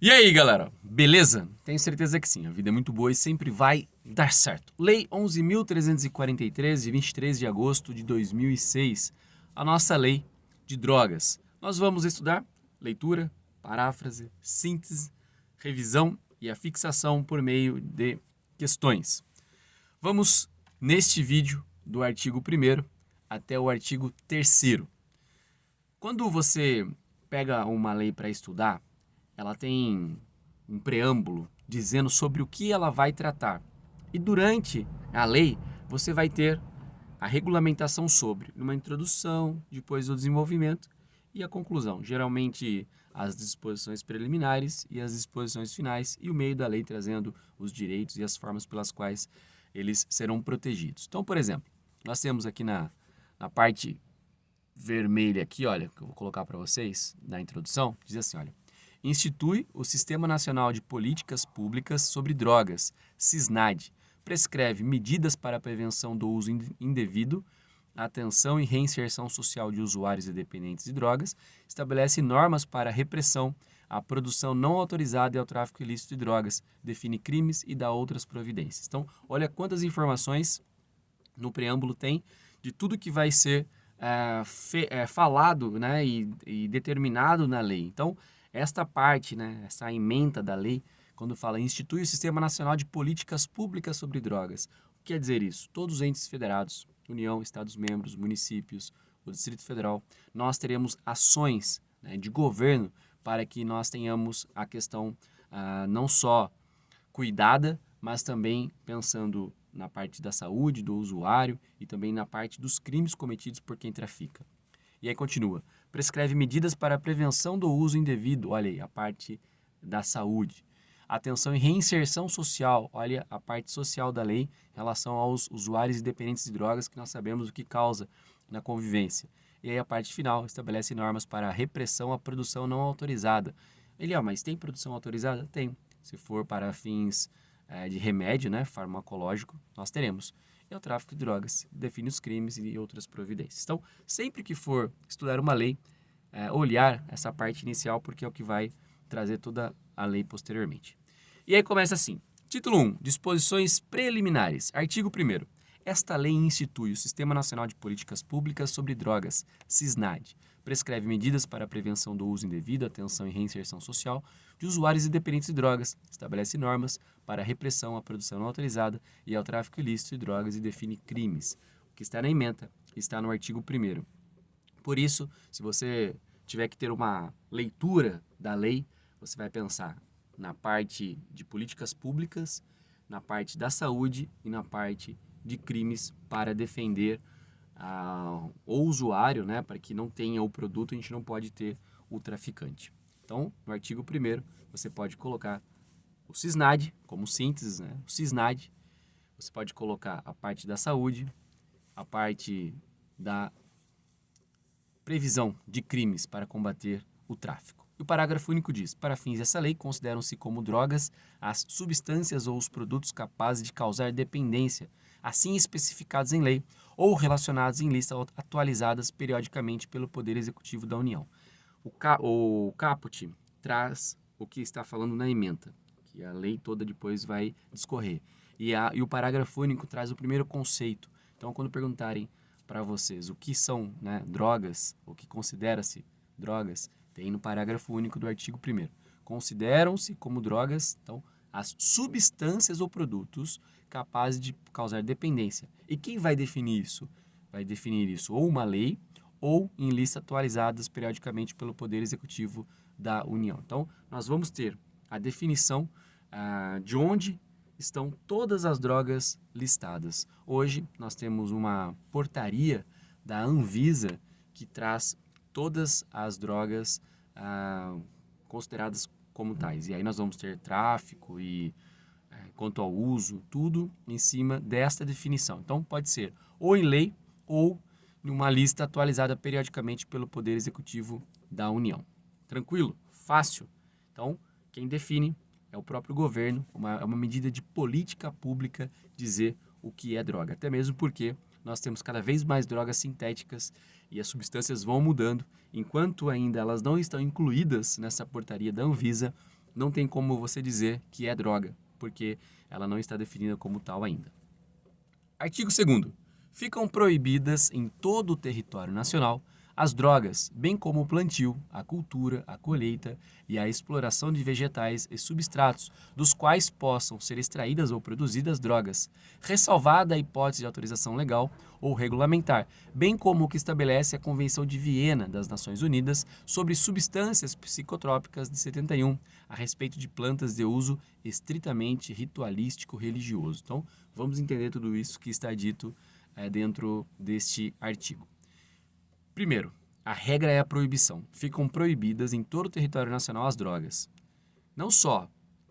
E aí, galera? Beleza? Tenho certeza que sim. A vida é muito boa e sempre vai dar certo. Lei 11.343, de 23 de agosto de 2006. A nossa lei de drogas. Nós vamos estudar leitura, paráfrase, síntese, revisão e a fixação por meio de questões. Vamos neste vídeo do artigo 1º até o artigo 3º. Quando você pega uma lei para estudar, ela tem um preâmbulo dizendo sobre o que ela vai tratar. E durante a lei, você vai ter a regulamentação sobre uma introdução, depois o desenvolvimento e a conclusão. Geralmente as disposições preliminares e as disposições finais e o meio da lei trazendo os direitos e as formas pelas quais eles serão protegidos. Então, por exemplo, nós temos aqui na parte vermelha aqui, olha, que eu vou colocar para vocês na introdução, diz assim, olha: institui o Sistema Nacional de Políticas Públicas sobre Drogas, SISNAD, prescreve medidas para a prevenção do uso indevido, atenção e reinserção social de usuários e dependentes de drogas, estabelece normas para a repressão, a produção não autorizada e ao tráfico ilícito de drogas, define crimes e dá outras providências. Então, olha quantas informações no preâmbulo tem de tudo que vai ser falado, né, e determinado na lei. Então, esta parte, né, essa ementa da lei, quando fala institui o Sistema Nacional de Políticas Públicas sobre Drogas, o que quer dizer isso? Todos os entes federados, União, Estados-membros, municípios, o Distrito Federal, nós teremos ações, né, de governo para que nós tenhamos a questão não só cuidada, mas também pensando na parte da saúde do usuário e também na parte dos crimes cometidos por quem trafica. E aí continua: prescreve medidas para a prevenção do uso indevido, olha aí, a parte da saúde. Atenção e reinserção social, olha a parte social da lei em relação aos usuários e dependentes de drogas, que nós sabemos o que causa na convivência. E aí a parte final estabelece normas para a repressão à produção não autorizada. Ele, mas tem produção autorizada? Tem. Se for para fins de remédio, né, farmacológico, nós teremos. E o tráfico de drogas define os crimes e outras providências. Então, sempre que for estudar uma lei, olhar essa parte inicial, porque é o que vai trazer toda a lei posteriormente. E aí começa assim: título 1, disposições preliminares. Artigo 1º. Esta lei institui o Sistema Nacional de Políticas Públicas sobre Drogas, SISNAD. Prescreve medidas para a prevenção do uso indevido, atenção e reinserção social de usuários e dependentes de drogas, estabelece normas para a repressão à produção não autorizada e ao tráfico ilícito de drogas e define crimes. O que está na ementa está no artigo 1º. Por isso, se você tiver que ter uma leitura da lei, você vai pensar na parte de políticas públicas, na parte da saúde e na parte de crimes para defender o usuário, né, para que não tenha o produto, a gente não pode ter o traficante. Então, no artigo 1º, você pode colocar o SISNAD como síntese, né, o SISNAD. Você pode colocar a parte da saúde, a parte da previsão de crimes para combater o tráfico. E o parágrafo único diz: para fins dessa lei, consideram-se como drogas as substâncias ou os produtos capazes de causar dependência, assim especificados em lei ou relacionados em lista atualizadas periodicamente pelo Poder Executivo da União. O caput traz o que está falando na ementa, que a lei toda depois vai discorrer. E o parágrafo único traz o primeiro conceito. Então, quando perguntarem para vocês o que são, né, drogas, o que considera-se drogas, tem no parágrafo único do artigo 1º. Consideram-se como drogas, então, as substâncias ou produtos capazes de causar dependência. E quem vai definir isso? Vai definir isso ou uma lei ou em listas atualizadas periodicamente pelo Poder Executivo da União. Então, nós vamos ter a definição de onde estão todas as drogas listadas. Hoje, nós temos uma portaria da Anvisa que traz todas as drogas consideradas como tais. E aí nós vamos ter tráfico e quanto ao uso, tudo em cima desta definição. Então, pode ser ou em lei ou em uma lista atualizada periodicamente pelo Poder Executivo da União. Tranquilo? Fácil? Então, quem define é o próprio governo, é uma medida de política pública dizer o que é droga. Até mesmo porque nós temos cada vez mais drogas sintéticas e as substâncias vão mudando. Enquanto ainda elas não estão incluídas nessa portaria da Anvisa, não tem como você dizer que é droga, porque ela não está definida como tal ainda. Artigo 2º. Ficam proibidas em todo o território nacional as drogas, bem como o plantio, a cultura, a colheita e a exploração de vegetais e substratos, dos quais possam ser extraídas ou produzidas drogas, ressalvada a hipótese de autorização legal ou regulamentar, bem como o que estabelece a Convenção de Viena das Nações Unidas sobre substâncias psicotrópicas de 71, a respeito de plantas de uso estritamente ritualístico religioso. Então, vamos entender tudo isso que está dito dentro deste artigo. Primeiro, a regra é a proibição. Ficam proibidas em todo o território nacional as drogas. Não só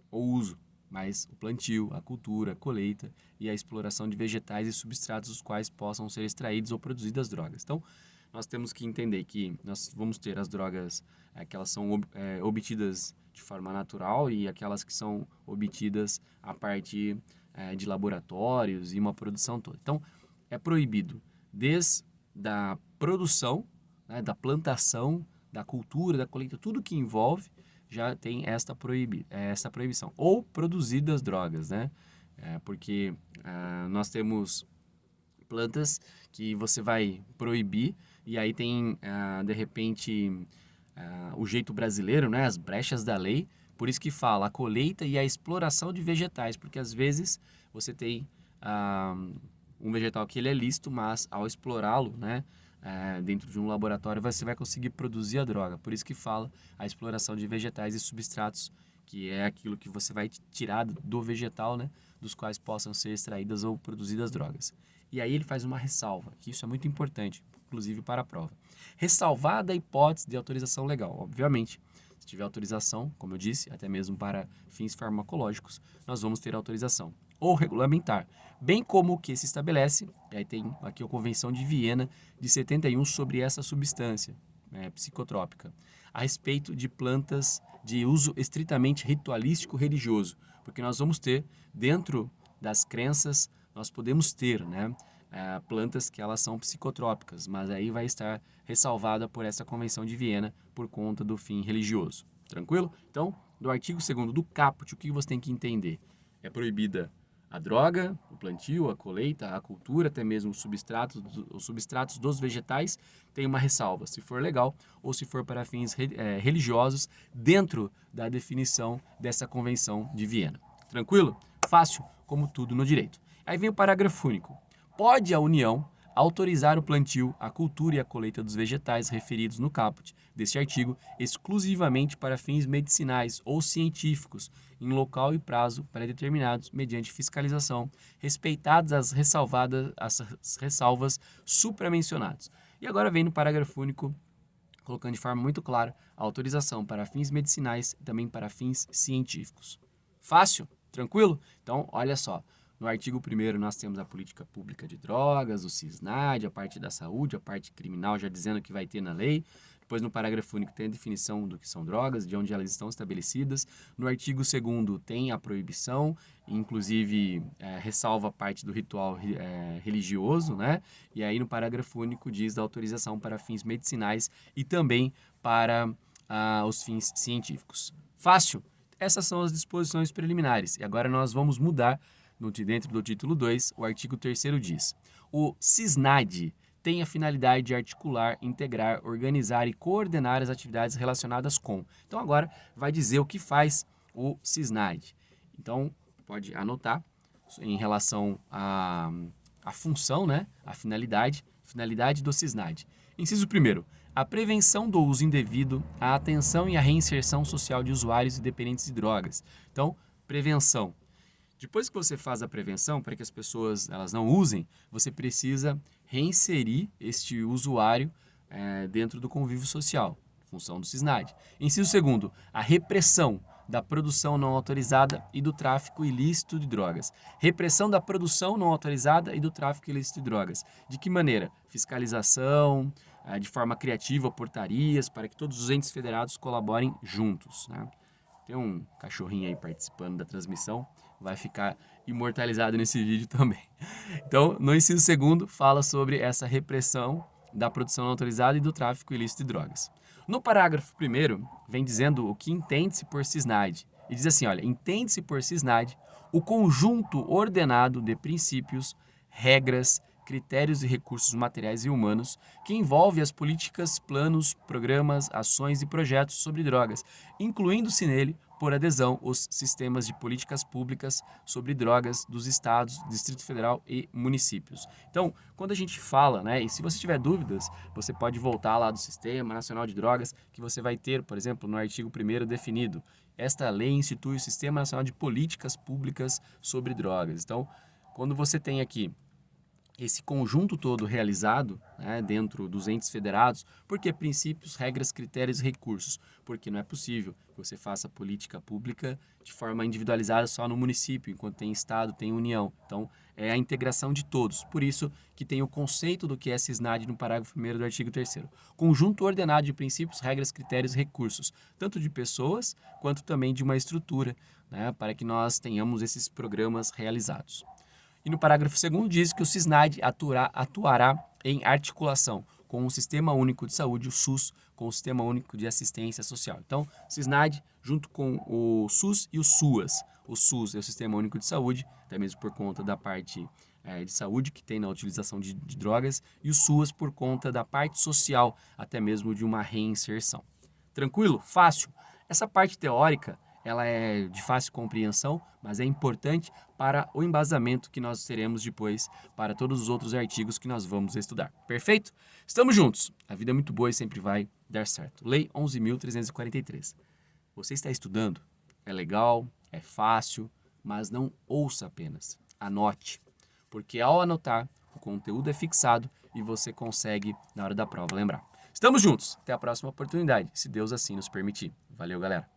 o uso, mas o plantio, a cultura, a colheita e a exploração de vegetais e substratos dos quais possam ser extraídos ou produzidas drogas. Então, nós temos que entender que nós vamos ter as drogas que elas são obtidas de forma natural e aquelas que são obtidas a partir de laboratórios e uma produção toda. Então, é proibido desde a produção, né, da plantação, da cultura, da colheita, tudo que envolve já tem esta proibição. Ou produzidas drogas, né? Porque nós temos plantas que você vai proibir e aí tem, de repente, o jeito brasileiro, né? As brechas da lei. Por isso que fala a colheita e a exploração de vegetais, porque às vezes você tem um vegetal que ele é lícito, mas ao explorá-lo, né? Dentro de um laboratório você vai conseguir produzir a droga. Por isso que fala a exploração de vegetais e substratos, que é aquilo que você vai tirar do vegetal, né, dos quais possam ser extraídas ou produzidas drogas. E aí ele faz uma ressalva, que isso é muito importante, inclusive para a prova. Ressalvada a hipótese de autorização legal. Obviamente, se tiver autorização, como eu disse, até mesmo para fins farmacológicos, nós vamos ter autorização. Ou regulamentar, bem como o que se estabelece, e aí tem aqui a Convenção de Viena de 71 sobre essa substância psicotrópica, a respeito de plantas de uso estritamente ritualístico religioso, porque nós vamos ter, dentro das crenças, nós podemos ter, né, plantas que elas são psicotrópicas, mas aí vai estar ressalvada por essa Convenção de Viena por conta do fim religioso. Tranquilo? Então, do artigo 2º do caput, o que você tem que entender? É proibida a droga, o plantio, a colheita, a cultura, até mesmo os substratos dos vegetais, tem uma ressalva, se for legal ou se for para fins religiosos, dentro da definição dessa Convenção de Viena. Tranquilo? Fácil, como tudo no direito. Aí vem o parágrafo único. Pode a União autorizar o plantio, a cultura e a colheita dos vegetais referidos no caput deste artigo exclusivamente para fins medicinais ou científicos, em local e prazo pré-determinados, mediante fiscalização, respeitadas as ressalvas supramencionadas. E agora vem no parágrafo único, colocando de forma muito clara a autorização para fins medicinais e também para fins científicos. Fácil? Tranquilo? Então, olha só. No artigo 1º nós temos a política pública de drogas, o CISNAD, a parte da saúde, a parte criminal já dizendo que vai ter na lei. Depois no parágrafo único tem a definição do que são drogas, de onde elas estão estabelecidas. No artigo 2º tem a proibição, inclusive ressalva a parte do ritual religioso, né? E aí no parágrafo único diz da autorização para fins medicinais e também para os fins científicos. Fácil? Essas são as disposições preliminares. E agora nós vamos mudar. Dentro do título 2, o artigo 3º diz: o CISNAD tem a finalidade de articular, integrar, organizar e coordenar as atividades relacionadas com. Então agora vai dizer o que faz o CISNAD. Então pode anotar em relação à função, né? A finalidade do CISNAD. Inciso 1º, a prevenção do uso indevido, a atenção e a reinserção social de usuários e dependentes de drogas. Então, prevenção. Depois que você faz a prevenção, para que as pessoas elas não usem, você precisa reinserir este usuário dentro do convívio social, função do CISNAD. Inciso 2º, a repressão da produção não autorizada e do tráfico ilícito de drogas. Repressão da produção não autorizada e do tráfico ilícito de drogas. De que maneira? Fiscalização, de forma criativa, portarias, para que todos os entes federados colaborem juntos, né? Tem um cachorrinho aí participando da transmissão, vai ficar imortalizado nesse vídeo também. Então, no inciso 2º, fala sobre essa repressão da produção não autorizada e do tráfico ilícito de drogas. No parágrafo 1º, vem dizendo o que entende-se por CISNAD. E diz assim, olha, entende-se por CISNAD o conjunto ordenado de princípios, regras, critérios e recursos materiais e humanos que envolve as políticas, planos, programas, ações e projetos sobre drogas, incluindo-se nele, por adesão, os sistemas de políticas públicas sobre drogas dos estados, Distrito Federal e municípios. Então, quando a gente fala, né, e se você tiver dúvidas, você pode voltar lá do Sistema Nacional de Drogas, que você vai ter, por exemplo, no artigo 1º definido. Esta lei institui o Sistema Nacional de Políticas Públicas sobre Drogas. Então, quando você tem aqui esse conjunto todo realizado, né, dentro dos entes federados, porque princípios, regras, critérios e recursos, porque não é possível que você faça política pública de forma individualizada só no município, enquanto tem estado, tem união. Então, é a integração de todos. Por isso que tem o conceito do que é CISNAD no parágrafo 1º do artigo 3º. Conjunto ordenado de princípios, regras, critérios e recursos, tanto de pessoas quanto também de uma estrutura, né, para que nós tenhamos esses programas realizados. E no parágrafo 2º diz que o CISNAD atuará em articulação com o Sistema Único de Saúde, o SUS, com o Sistema Único de Assistência Social. Então, CISNAD junto com o SUS e o SUAS. O SUS é o Sistema Único de Saúde, até mesmo por conta da parte de saúde que tem na utilização de drogas, e o SUAS por conta da parte social, até mesmo de uma reinserção. Tranquilo? Fácil? Essa parte teórica ela é de fácil compreensão, mas é importante para o embasamento que nós teremos depois para todos os outros artigos que nós vamos estudar. Perfeito? Estamos juntos. A vida é muito boa e sempre vai dar certo. Lei 11.343. Você está estudando? É legal, é fácil, mas não ouça apenas. Anote, porque ao anotar, o conteúdo é fixado e você consegue, na hora da prova, lembrar. Estamos juntos. Até a próxima oportunidade, se Deus assim nos permitir. Valeu, galera.